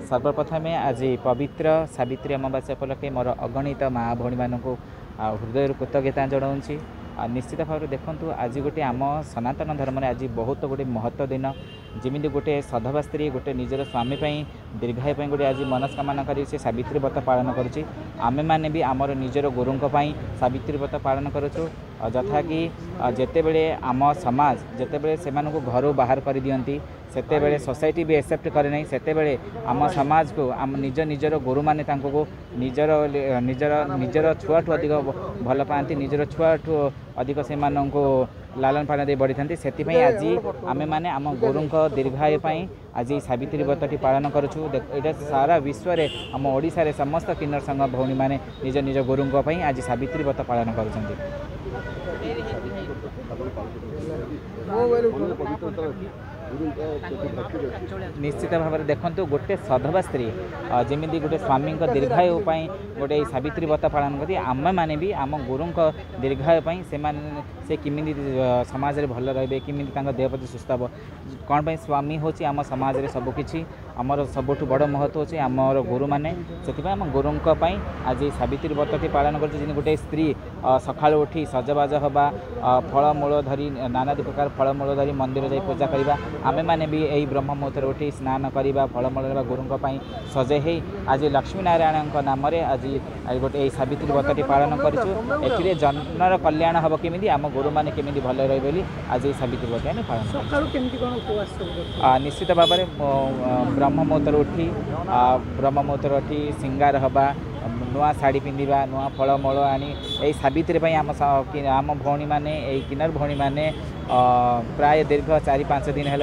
सर्वप्रथमे आज पवित्र सावित्री अमावास्या उपलक्षे मोर अगणित माँ भौणी मानक हृदय कृतज्ञता जनाऊँगी। निश्चित भाव में देखूँ आज गोटे आम सनातन धर्म आज बहुत गोटे महत्व दिन जमी गोटे सधवा स्त्री गोटे निजर स्वामी दीर्घायु गोटे आज मनस्कामना कर सावित्री व्रत पालन करुच्ची। आमे माने भी आमर निजर गुरुंक सावित्री व्रत पालन करुचु। जथा कि जिते बड़े आम समाज जिते बड़े से घर बाहर कर दियंती सेते बेले सोसाइटी भी एक्सेप्ट करे नहीं सेते बेले आम समाज को आम निज निजर गुरु माने तांको निजर निजर निजर छुआठू अधिक भल पाती निजर छुआठू अधिक से लालन पालन दे बढ़ी था से आज आमे माने आम गुरुंक दीर्घायु आज सावित्री व्रतटी पालन करुचु। यहाँ सारा विश्व में आम ओडिशा रे समस्त किन्नर संघ भौणी माने निज निज गुरुंक आज सावित्री व्रत पालन करुछंती। निश्चित भाव में देखु गोटे सधवा स्त्री जमी गोटे स्वामी दीर्घायु गोटे सावित्री व्रत पालन कर आम मैंने भी आम गुरुं दीर्घायु से किमी समाज में भल रे किमी देह प्रति सुस्थ हे कौन स्वामी हूँ आम समाज में सबकि आमर सबुठ बड़ महत्व अच्छे आमर गुरु मैंने से आम गुरुं आज सावित्री व्रतटी पालन कर गोटे स्त्री सका उठी सजबाज हवा फलमूल धरी नाना प्रकार फलमूल धरी मंदिर जाई पूजा करवा आमे माने भी यही ब्रह्म मुहूर्त उठी स्नान करवा फलमूल गुरुंक सजे ही आज लक्ष्मी नारायण नाम आज गोटे सावित्री व्रतटी पालन करूँ। जनर कल्याण हम केमी आम गुरु मैंने केमी भल रही आज सावित्री व्रत आम पालन निश्चित भाव में ब्रह्म मुहूर्त उठी सिंगार हवा नुआ शाढ़ी पिंधा नुआ फलमूल आनी यही सावित्री आम भौणी मैंने किन्नर भौणी मैंने प्राय दीर्घ 4-5 दिन है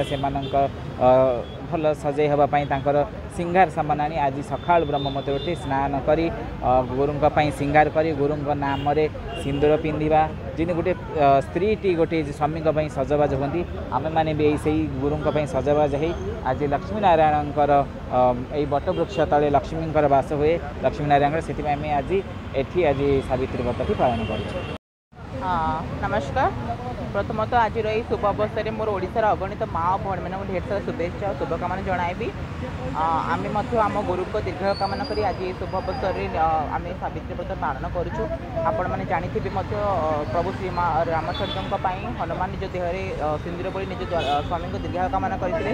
भल सजे हाँपाई सिंगार सामान आनी आज सका ब्रह्म मुहूर्त उठी स्नान करी गुरुंक सिंगार करी गुरुंक नाम सिंदूर पिंधा जिन गोटे स्त्री गोटे स्वामी सजबाज होती आमे माने भी यही गुरुंक सजबाज हो आज लक्ष्मी नारायण यही बटवृक्ष तले लक्ष्मी बास हुए लक्ष्मी नारायण से आज एठी आज सावित्री व्रत पालन कर। नमस्कार। प्रथमत आज रही शुभ अवसर मोर ओडिशार अगणित माँ भौणी मानक ढेर सारा शुभेच्छा और शुभकामना जनाइबी। आम आम गुरु को दीर्घ कामना करी आज शुभ अवसर आम सावित्री व्रत पालन करुचु। आपण मैंने जानी प्रभु श्री रामचंद्र हनुमान निज देहरे सिंदूर बोली निज स्वामी को दीर्घ कामना करते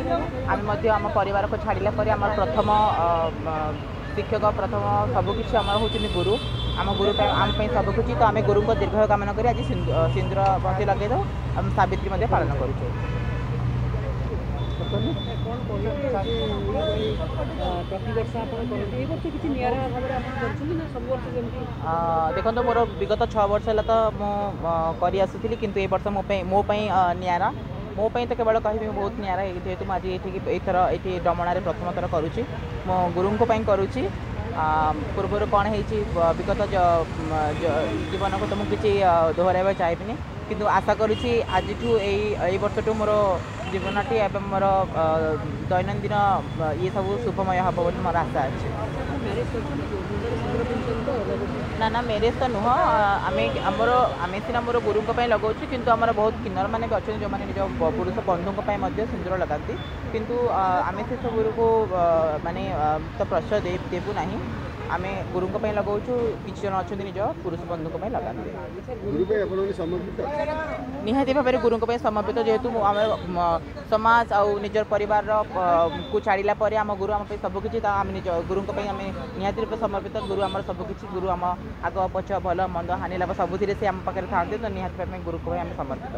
आम आम परिवार को छाड़ा पर आम प्रथम शिक्षक प्रथम सबकि आम हूँ गुरु आम गुरु आम सबकि तो आम गुरु को दीर्घ कामना कर आज सिंदूर बंती लगे दो आम सावित्री पालन करुचु। देखो तो मोर विगत 6 वर्ष है तो मुझे आसुली किंतु ए वर्ष मो निरा मोपाई तो केवल कह बहुत निरा जेहेतु मुझे एथर ये डमणार प्रथम थर करुच्ची मो गुरुं करुच्ची। पूर्वर कौन हो विगत जीवन को तो मुझे किसी दोहराइबा चाहिए किंतु आशा करुच्ची आज यही वर्ष टू मोर जीवनटी एवं मोर दैनंदिन ये सब शुभमय हम बोली मोर आशा अच्छे। ना मेरेज तो नुह आम सीना मोर गुरुं लगाऊँ किंतु आमर बहुत किन्नर मैंने भी अच्छे जो मैंने निज पुरुष बंधुं सिंदूर लगाती किंतु आम से सब को माने तो प्रश्रय देवु ना आम गुरुं लगाऊँ किसी जन अच्छा निज पुरुष बंधुं लगाती निहाती भाव में गुरुं समर्पित जेहेतु आम समाज आउ निजर परिवार को छाड़ा पर आम गुरु आम सबकि आम निज गुरुं आम निहाती रूप समर्पित गुरु आम सबकि गुरु आम आग पछ भल मंद हानि लाभ सबुति से आम पाखे था तो निहाती भाव में गुरु आम समर्पित।